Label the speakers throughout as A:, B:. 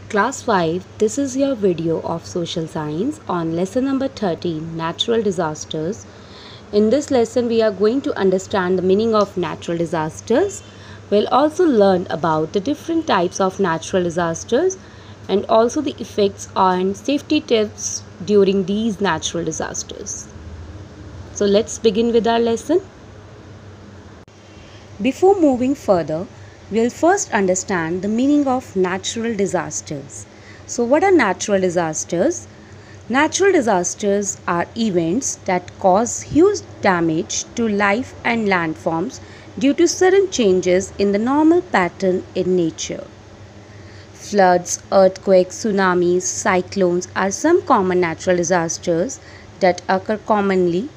A: Class 5, this is your video of social science on lesson number 13, natural disasters. In this lesson, we are going to understand the meaning of natural disasters. We'll also learn about the different types of natural disasters and also the effects and safety tips during these natural disasters. So let's begin with our lesson. Before moving further, we'll first understand the meaning of natural disasters. So what are natural disasters? Natural disasters are events that cause huge damage to life and landforms due to sudden changes in the normal pattern in nature. Floods, earthquakes, tsunamis, cyclones are some common natural disasters that occur commonly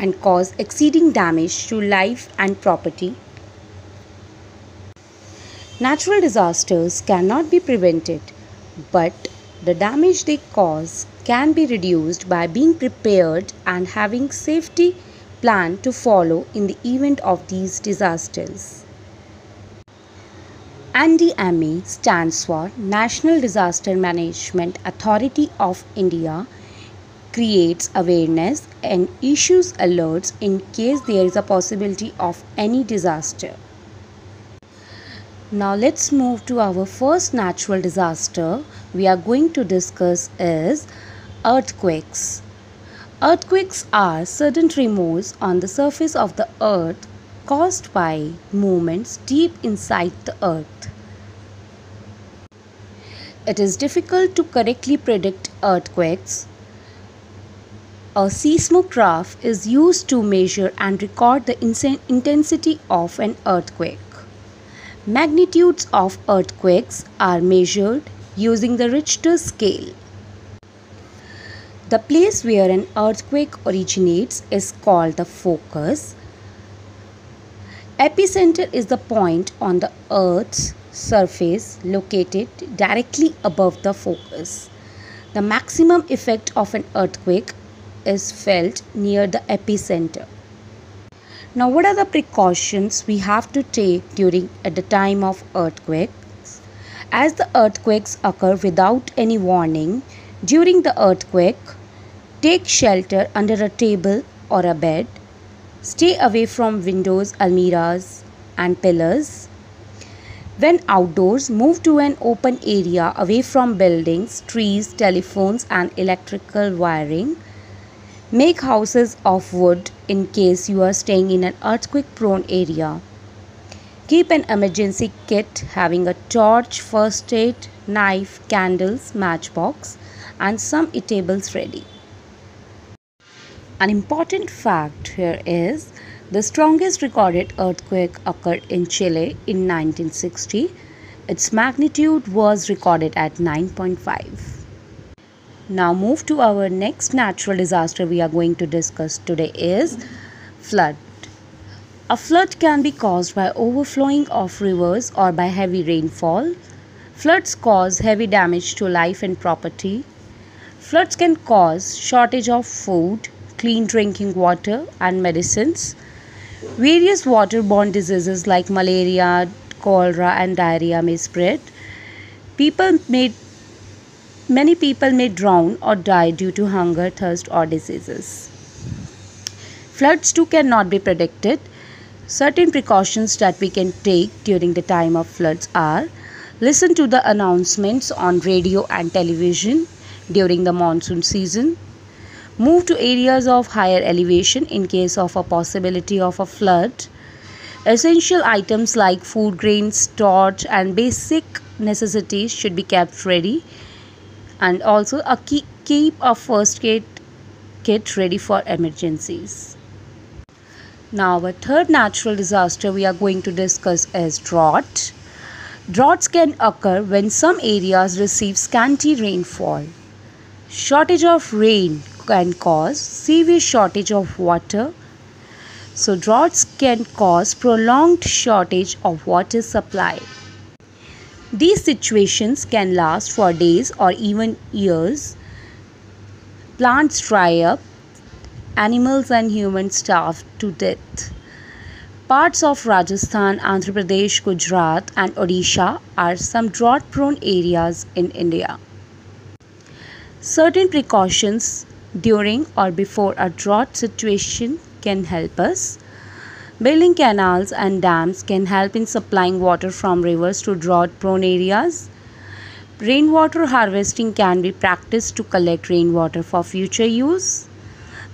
A: and cause exceeding damage to life and property. Natural disasters cannot be prevented, but the damage they cause can be reduced by being prepared and having safety plan to follow in the event of these disasters. NDMA stands for National Disaster Management Authority of India, creates awareness and issues alerts in case there is a possibility of any disaster. Now let's move to our first natural disaster we are going to discuss is earthquakes. Earthquakes are sudden tremors on the surface of the earth caused by movements deep inside the earth. It is difficult to correctly predict earthquakes. A seismograph is used to measure and record the intensity of an earthquake. Magnitudes of earthquakes are measured using the Richter scale. The place where an earthquake originates is called the focus. Epicenter is the point on the Earth's surface located directly above the focus. The maximum effect of an earthquake is felt near the epicenter. Now, what are the precautions we have to take at the time of earthquakes? As the earthquakes occur without any warning, during the earthquake, take shelter under a table or a bed. Stay away from windows, almirahs, and pillars. When outdoors, move to an open area away from buildings, trees, telephones, and electrical wiring. Make houses of wood in case you are staying in an earthquake-prone area. Keep an emergency kit having a torch, first aid, knife, candles, matchbox, and some eatables ready. An important fact here is the strongest recorded earthquake occurred in Chile in 1960. Its magnitude was recorded at 9.5. Now move to our next natural disaster we are going to discuss today is flood. A flood can be caused by overflowing of rivers or by heavy rainfall. Floods cause heavy damage to life and property. Floods can cause shortage of food, clean drinking water and medicines. Various waterborne diseases like malaria, cholera and diarrhea may spread. Many people may drown or die due to hunger, thirst or diseases. Floods too cannot be predicted. Certain precautions that we can take during the time of floods are: listen to the announcements on radio and television during the monsoon season. Move to areas of higher elevation in case of a possibility of a flood. Essential items like food grains, torch and basic necessities should be kept ready. And also keep a first aid kit ready for emergencies. Now our third natural disaster we are going to discuss is drought. Droughts can occur when some areas receive scanty rainfall. Shortage of rain can cause severe shortage of water. So droughts can cause prolonged shortage of water supply. These situations can last for days or even years. Plants dry up, animals and humans starve to death. Parts of Rajasthan, Andhra Pradesh, Gujarat, and Odisha are some drought prone areas in India. Certain precautions during or before a drought situation can help us. Building canals and dams can help in supplying water from rivers to drought prone areas. Rainwater harvesting can be practiced to collect rainwater for future use.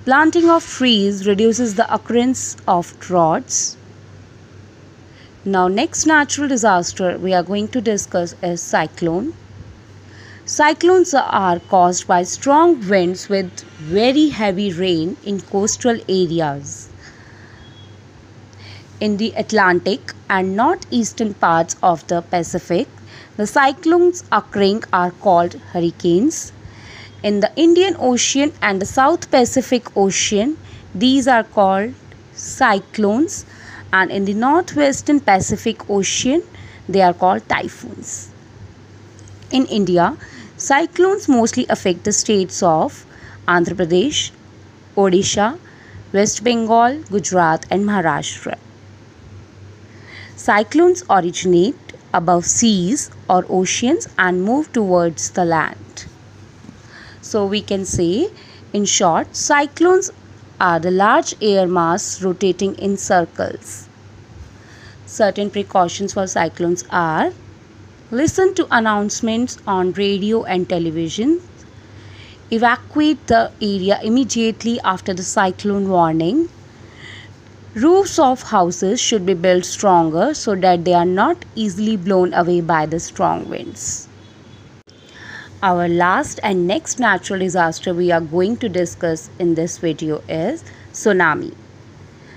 A: Planting of trees reduces the occurrence of droughts. Now, next natural disaster we are going to discuss is cyclone. Cyclones are caused by strong winds with very heavy rain in coastal areas. In the Atlantic and northeastern parts of the Pacific, the cyclones occurring are called hurricanes. In the Indian Ocean and the South Pacific Ocean, these are called cyclones, and in the Northwestern Pacific Ocean, they are called typhoons. In India, cyclones mostly affect the states of Andhra Pradesh, Odisha, West Bengal, Gujarat, and Maharashtra. Cyclones originate above seas or oceans and move towards the land. So we can say, in short, cyclones are the large air mass rotating in circles. Certain precautions for cyclones are: listen to announcements on radio and television. Evacuate the area immediately after the cyclone warning. Roofs of houses should be built stronger so that they are not easily blown away by the strong winds. Our last and next natural disaster we are going to discuss in this video is tsunami.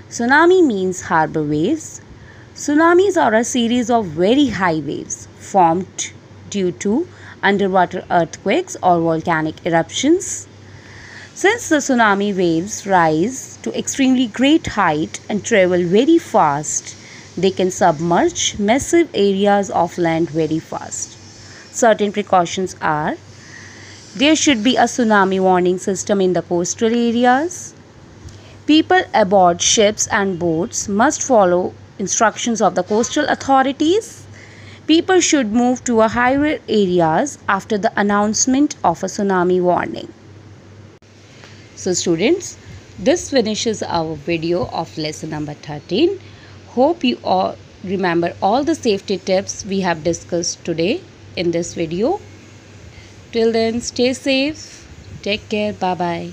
A: Tsunami means harbor waves. Tsunamis are a series of very high waves formed due to underwater earthquakes or volcanic eruptions. Since the tsunami waves rise to extremely great height and travel very fast, they can submerge massive areas of land very fast. Certain precautions are: there should be a tsunami warning system in the coastal areas. People aboard ships and boats must follow instructions of the coastal authorities. People should move to a higher areas after the announcement of a tsunami warning. So students, this finishes our video of lesson number 13. Hope you all remember all the safety tips we have discussed today in this video. Till then, stay safe. Take care. Bye-bye.